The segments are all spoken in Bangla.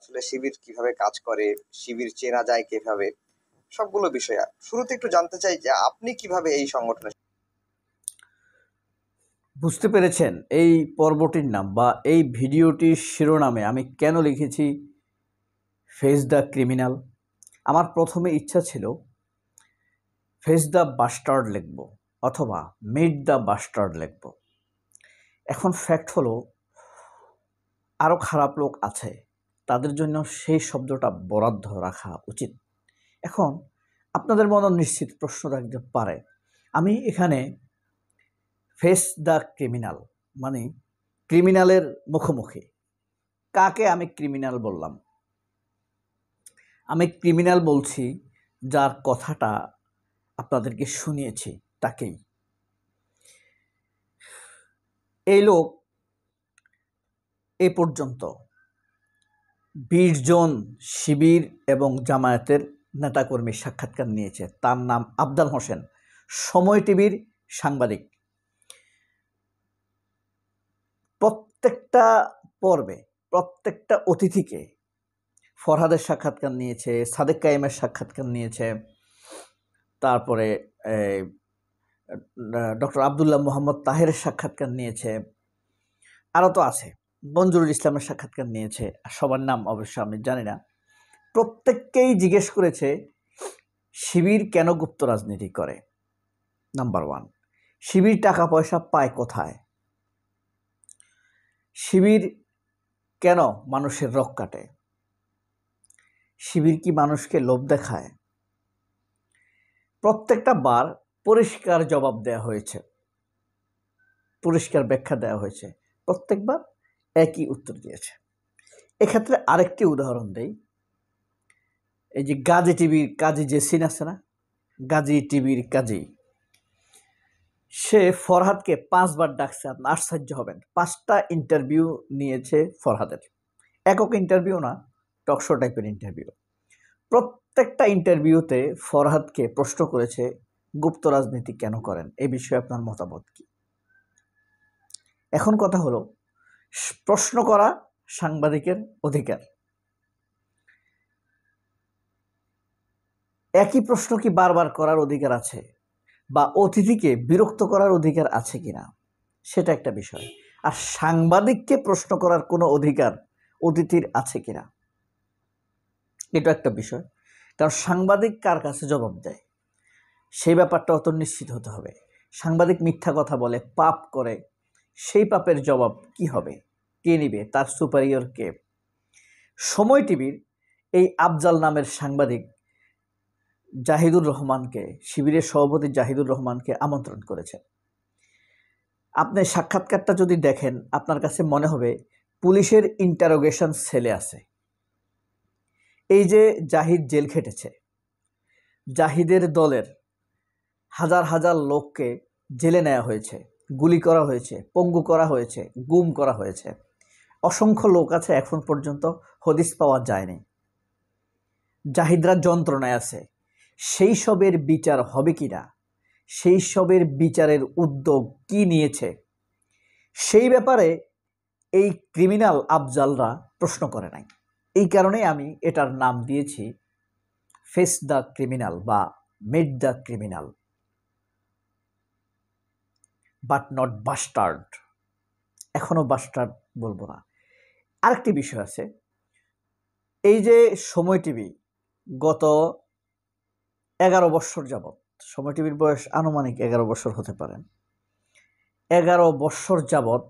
আসলে শিবির কিভাবে কাজ করে, শিবির চেনা যায় কিভাবে, সবগুলো বিষয়। শুরুতে একটু জানতে চাই যে আপনি কিভাবে এই সংগঠনে। বুঝতে পেরেছেন এই পর্বটির নাম বা এই ভিডিওটির শিরোনামে আমি কেন লিখেছি ফেস দ্য ক্রিমিনাল। আমার প্রথমে ইচ্ছা ছিল ফেস দ্য বাস্টার্ড লিখব অথবা মিট দ্য বাস্টার্ড লিখব। এখন ফ্যাক্ট হলো আরও খারাপ লোক আছে, তাদের জন্য সেই শব্দটা বরাদ্দ রাখা উচিত। এখন আপনাদের মনে নিশ্চিত প্রশ্ন থাকতে পারে, আমি এখানে ফেস দ্য ক্রিমিনাল মানে ক্রিমিনালের মুখোমুখি, কাকে আমি ক্রিমিনাল বললাম? আমি ক্রিমিনাল বলছি যার কথাটা আপনাদেরকে শুনিয়েছি তাকেই। এই লোক এ পর্যন্ত 20 জন শিবির এবং জামায়াতের নেতাকর্মীর সাক্ষাৎকার নিয়েছে। তার নাম আফজাল হোসেন, সময় টিভির সাংবাদিক। প্রত্যেকটা পর্বে প্রত্যেকটা অতিথিকে ফরহাদের সাক্ষাৎকার নিয়েছে, সাদেক কায়েমের সাক্ষাৎকার নিয়েছে, তারপরে ডক্টর আবদুল্লাহ মোহাম্মদ তাহেরের সাক্ষাৎকার নিয়েছে, আরও তো আছে, মঞ্জুরুল ইসলামের সাক্ষাৎকার নিয়েছে, সবার নাম অবশ্য আমি জানি না। প্রত্যেককেই জিজ্ঞেস করেছে শিবির কেন গুপ্ত রাজনীতি করে। নাম্বার 1, শিবির টাকা পয়সা পায় কোথায়? শিবির কেন মানুষের রক কাটে? শিবির কি মানুষকে লোভ দেখায়? প্রত্যেকটা বার পরিষ্কার জবাব দেওয়া হয়েছে, পরিষ্কার ব্যাখ্যা দেওয়া হয়েছে, প্রত্যেকবার একই উত্তর দিয়েছে। এক্ষেত্রে আরেকটি উদাহরণ দেই, এই যে গাজী টিভির কাজী জেসিন আছে না, গাজী টিভির কাজী, সে ফরহাদকে 5 বার ডাকছে। আপনি আশ্চর্য হবেন, 5টা ইন্টারভিউ নিয়েছে ফরহাদের, একক ইন্টারভিউ না, টকশো টাইপের ইন্টারভিউ। প্রত্যেকটা ইন্টারভিউতে ফরহাদকে প্রশ্ন করেছে গুপ্ত রাজনীতি কেন করেন, এই বিষয়ে আপনার মতামত কি? এখন কথা হলো, প্রশ্ন করা সাংবাদিকের অধিকার, একই প্রশ্ন কি বারবার করার অধিকার আছে, বা অতিথিকে বিরক্ত করার অধিকার আছে কিনা, সেটা একটা বিষয়। আর সাংবাদিককে প্রশ্ন করার কোনো অধিকার অতিথির আছে কিনা, এটা একটা বিষয়। কারণ সাংবাদিক কার কাছে জবাব দেয় সেই ব্যাপারটা অত নিশ্চিত হতে হবে। সাংবাদিক মিথ্যা কথা বলে, পাপ করে, সেই পাপের জবাব কি হবে, কে নিবে, তার সুপারিয়র কে? সময় টিভির এই আফজাল নামের সাংবাদিক জাহিদুর রহমানকে, শিবিরের সভাপতি জাহিদুর রহমানকে আমন্ত্রণ করেছে। আপনি সাক্ষাৎকারটা যদি দেখেন আপনার কাছে মনে হবে পুলিশের ইন্টারোগেশন সেলে আছে। এই যে জাহিদ জেল খেটেছে, জাহিদের দলের হাজার হাজার লোককে জেলে নেওয়া হয়েছে, গুলি করা হয়েছে, পঙ্গু করা হয়েছে, গুম করা হয়েছে, অসংখ্য লোক আছে এখন পর্যন্ত হদিস পাওয়া যায়নি, জাহিদরা যন্ত্রণায় আছে। সেই সবের বিচার হবে কিনা, সেই সবের বিচারের উদ্যোগ কি নিয়েছে, সেই ব্যাপারে এই ক্রিমিনাল আফজালরা প্রশ্ন করে নাই। এই কারণে আমি এটার নাম দিয়েছি ফেস দ্য ক্রিমিনাল বা meet the criminal, but not bastard. এখনো বাস্টার্ড বলবো না। আরেকটি বিষয় আছে, এই যে সময় টিভি গত 11 বছর যাবৎ, সময় টিভির বয়স আনুমানিক 11 বছর হতে পারেন, 11 বছর যাবৎ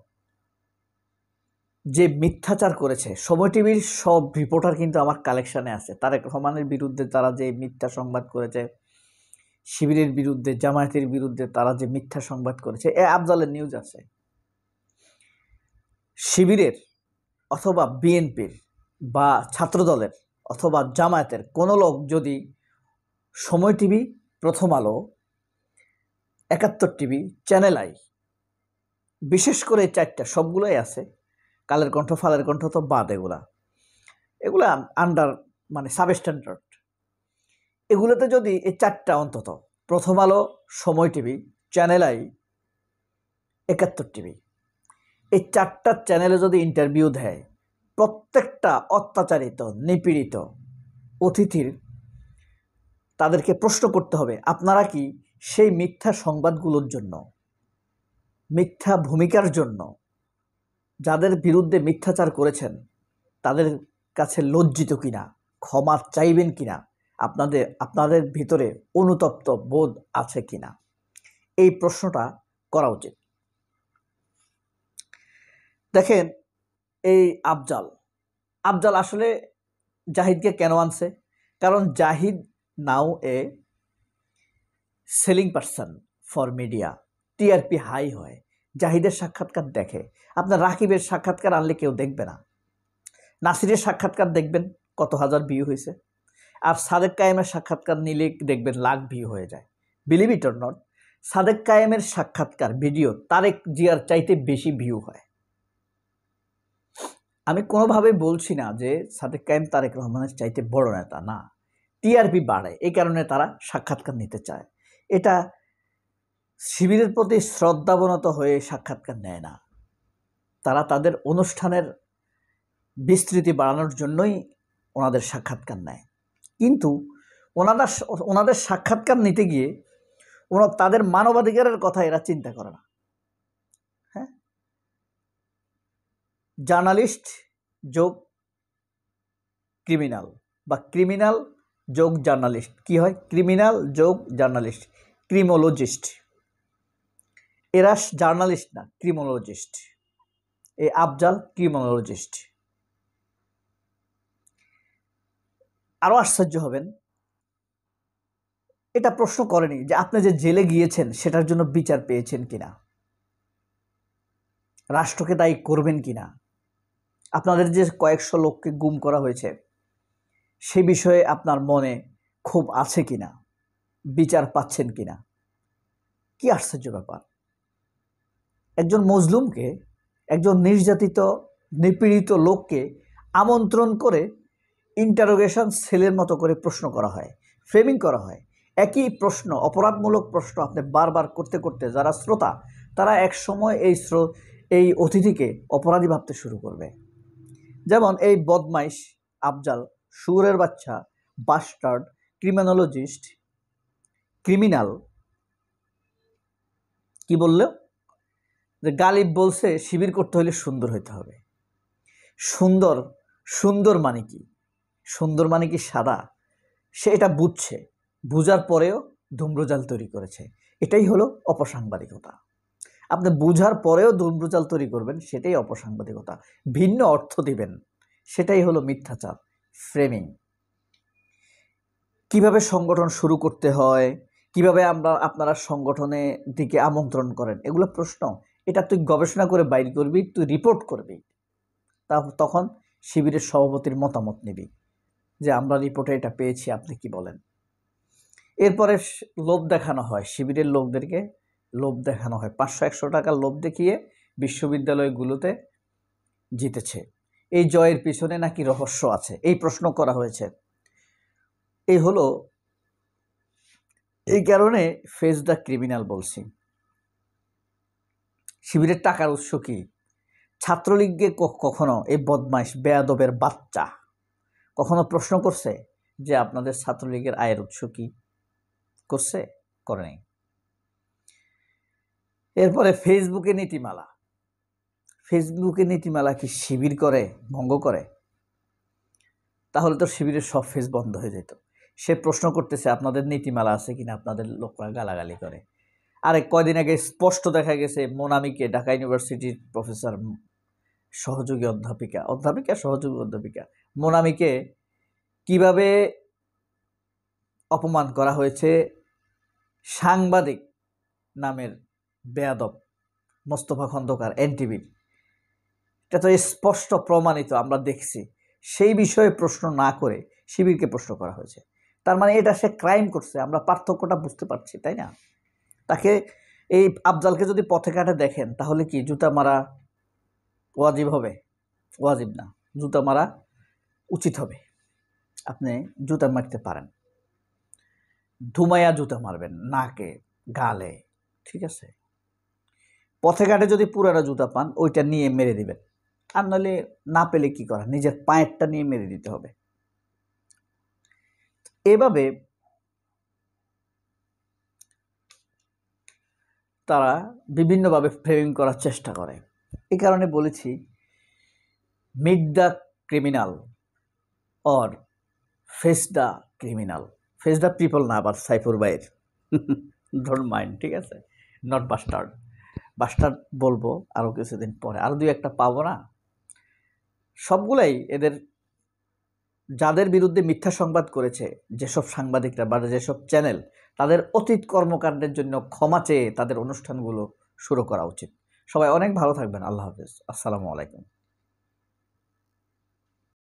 যে মিথ্যাচার করেছে সময় টিভির সব রিপোর্টার কিন্তু আমার কালেকশানে আছে। তারেক রহমানের বিরুদ্ধে তারা যে মিথ্যা সংবাদ করেছে, শিবিরের বিরুদ্ধে, জামায়াতের বিরুদ্ধে তারা যে মিথ্যা সংবাদ করেছে, এ আফজালের নিউজ আছে। শিবিরের অথবা বিএনপির বা ছাত্রদলের অথবা জামায়াতের কোনো লোক যদি সময় টিভি, প্রথম আলো, 71 টিভি, চ্যানেল আই, বিশেষ করে 4টা, সবগুলোই আছে, কালের কণ্ঠ, ফালের কণ্ঠ তো বাদ, এগুলা আন্ডার মানে সাবস্ট্যান্ডার্ড, এগুলোতে যদি এই 4টা অন্তত, প্রথম আলো, সময় টিভি, চ্যানেল আই, 71 টিভি, এই 4টা চ্যানেলে যদি ইন্টারভিউ দেয়, প্রত্যেকটা অত্যাচারিত নিপীড়িত অতিথির তাদেরকে প্রশ্ন করতে হবে, আপনারা কি সেই মিথ্যা সংবাদগুলোর জন্য, মিথ্যা ভূমিকার জন্য, যাদের বিরুদ্ধে মিথ্যাচার করেছেন তাদের কাছে লজ্জিত কিনা, ক্ষমা চাইবেন কিনা, আপনাদের ভিতরে অনুতপ্ত বোধ আছে কিনা, এই প্রশ্নটা করা উচিত। দেখেন, এই আফজাল আসলে জাহিদকে কেন আনছে? কারণ Zahid now a selling person for media, TRP high হয়, জাহিদের সাক্ষাৎকার দেখে। আপনার রাকিবের সাক্ষাৎকার আনলে কেউ দেখবে না, নাসিরের সাক্ষাৎকার দেখবেন কত হাজার ভিউ হয়েছে, আর সাদেক কায়েমের সাক্ষাৎকার নিলে দেখবেন লাখ ভিউ হয়ে যায়। Believe it or not, Sadek কায়েমের সাক্ষাৎকার ভিডিও তারেক জিয়ার চাইতে বেশি ভিউ হয়। আমি কোনোভাবে বলছি না যে সাদেক কায়েম তারেক রহমানের চাইতে বড় নেতা, না, টিআরপি বাড়ে, এই কারণে তারা সাক্ষাৎকার নিতে চায়। এটা শিবিরের প্রতি শ্রদ্ধাবনত হয়ে সাক্ষাৎকার নেয় না, তারা তাদের অনুষ্ঠানের বিস্তৃতি বাড়ানোর জন্যই ওনাদের সাক্ষাৎকার নেয়। কিন্তু ওনাদের সাক্ষাৎকার নিতে গিয়ে তাদের মানবাধিকারের কথা এরা চিন্তা করে না। হ্যাঁ, জার্নালিস্ট যোগ ক্রিমিনাল বা ক্রিমিনাল যোগ জার্নালিস্ট কি হয়? ক্রিমিনাল যোগ জার্নালিস্ট, ক্রিমোলজিস্ট। এরা জার্নালিস্ট না, ক্রিমোলজিস্ট। এই আফজাল ক্রিমোলজিস্ট। আরো আশ্চর্য হবেন, এটা প্রশ্ন করেনি যে আপনি যে জেলে গিয়েছেন সেটার জন্য বিচার পেয়েছেন কিনা, রাষ্ট্রকে দায়ী করবেন কিনা, আপনাদের যে কয়েকশো লোককে গুম করা হয়েছে সে বিষয়ে আপনার মনে ক্ষোভ আছে কিনা, বিচার পাচ্ছেন কিনা। কি আশ্চর্য ব্যাপার! একজন মজলুমকে, একজন নির্যাতিত নিপীড়িত লোককে আমন্ত্রণ করে ইন্টারোগেশন সেলের মতো করে প্রশ্ন করা হয়, ফ্রেমিং করা হয়। একই প্রশ্ন, অপরাধমূলক প্রশ্ন আপনি বারবার করতে করতে যারা শ্রোতা তারা এক সময় এই অতিথিকে অপরাধী ভাবতে শুরু করবে। যেমন এই বদমাইশ আফজাল, শুয়োরের বাচ্চা, বাস্টার্ড, ক্রিমিনোলজিস্ট, ক্রিমিনাল, কি বলল যে গালিব বলছে শিবির করতে হলে সুন্দর হইতে হবে। সুন্দর মানে কি? সুন্দর মানে কি সাদা? সে এটা বুঝছে, বুঝার পরেও ধূম্রজাল তৈরি করেছে। এটাই হলো অপসাংবাদিকতা। আপনি বুঝার পরেও ধূম্রজাল তৈরি করবেন, সেটাই অপসাংবাদিকতা। ভিন্ন অর্থ দিবেন, সেটাই হলো মিথ্যাচার, ফ্রেমিং। কিভাবে সংগঠন শুরু করতে হয়, কিভাবে আপনারা সংগঠনের দিকে আমন্ত্রণ করেন, এগুলো প্রশ্ন। এটা তুই গবেষণা করে বাইর করবি, তুই রিপোর্ট করবি, তখন শিবিরের সভাপতির মতামত নিবি যে আমরা রিপোর্টে এটা পেয়েছি, আপনি কি বলেন। এরপরে লোভ দেখানো হয়, শিবিরের লোকদেরকে লোভ দেখানো হয়, 500-100 টাকার লোভ দেখিয়ে বিশ্ববিদ্যালয়গুলোতে জিতেছে। এই জয়ের পিছনে নাকি রহস্য আছে, এই প্রশ্ন করা হয়েছে। এই কারণে ফেস দ্য ক্রিমিনাল বলছি। শিবিরের টাকার উৎস কি? ছাত্রলীগকে কখনো এই বদমাইশ বেয়াদবের বাচ্চা কখনো প্রশ্ন করছে যে আপনাদের ছাত্রলীগের আয়ের উৎস কি? করছে? করে নাই। এরপরে ফেসবুকে নীতিমালা কি শিবির করে, ভঙ্গ করে? তাহলে তো শিবিরের সব ফেস বন্ধ হয়ে যেত। সে প্রশ্ন করতেছে আপনাদের নীতিমালা আছে কিনা, আপনাদের লোকরা গালাগালি করে। আরে কয়দিন আগে স্পষ্ট দেখা গেছে মোনামিকে, ঢাকা ইউনিভার্সিটির প্রফেসর সহযোগী অধ্যাপিকা মোনামিকে কিভাবে অপমান করা হয়েছে সাংবাদিক নামের বেয়াদব মোস্তফা খন্দকার এনটিভির। এটা তো স্পষ্ট প্রমাণিত, আমরা দেখছি। সেই বিষয়ে প্রশ্ন না করে শিবিরকে প্রশ্ন করা হয়েছে। তার মানে এটা সে ক্রাইম করছে, আমরা পার্থক্যটা বুঝতে পারছি, তাই না? তাকে, এই আফজালকে যদি পথে ঘাটে দেখেন তাহলে কি জুতা মারা ওয়াজিব হবে? ওয়াজিব না, জুতা মারা উচিত হবে। আপনি জুতা মারতে পারেন, ধুমাইয়া জুতা মারবেন নাকে, গালে, ঠিক আছে? পথে ঘাটে যদি পুরানো জুতা পান ওইটা নিয়ে মেরে দিবেন, আর নাহলে না পেলে কি করা, নিজের পায়েরটা নিয়ে মেরে দিতে হবে। এভাবে তারা বিভিন্নভাবে ফ্রেমিং করার চেষ্টা করে। এই কারণে বলেছি meet the criminal or face the criminal. Face the people না, আবার সাইফুর ভাইয়ের ডোন্ট মাইন্ড, ঠিক আছে, নট বাস্টার্ড। বাস্টার্ড বলবো আরও কিছুদিন পরে, আরও দুই একটা পাবো না। সবগুলাই এদের, যাদের বিরুদ্ধে মিথ্যা সংবাদ করেছে যেসব সাংবাদিকরা বা যেসব চ্যানেল, তাদের অতীত কর্মকাণ্ডের জন্য ক্ষমা চেয়ে তাদের অনুষ্ঠানগুলো শুরু করা উচিত। সবাই অনেক ভালো থাকবেন। আল্লাহ হাফেজ। আসসালামু আলাইকুম।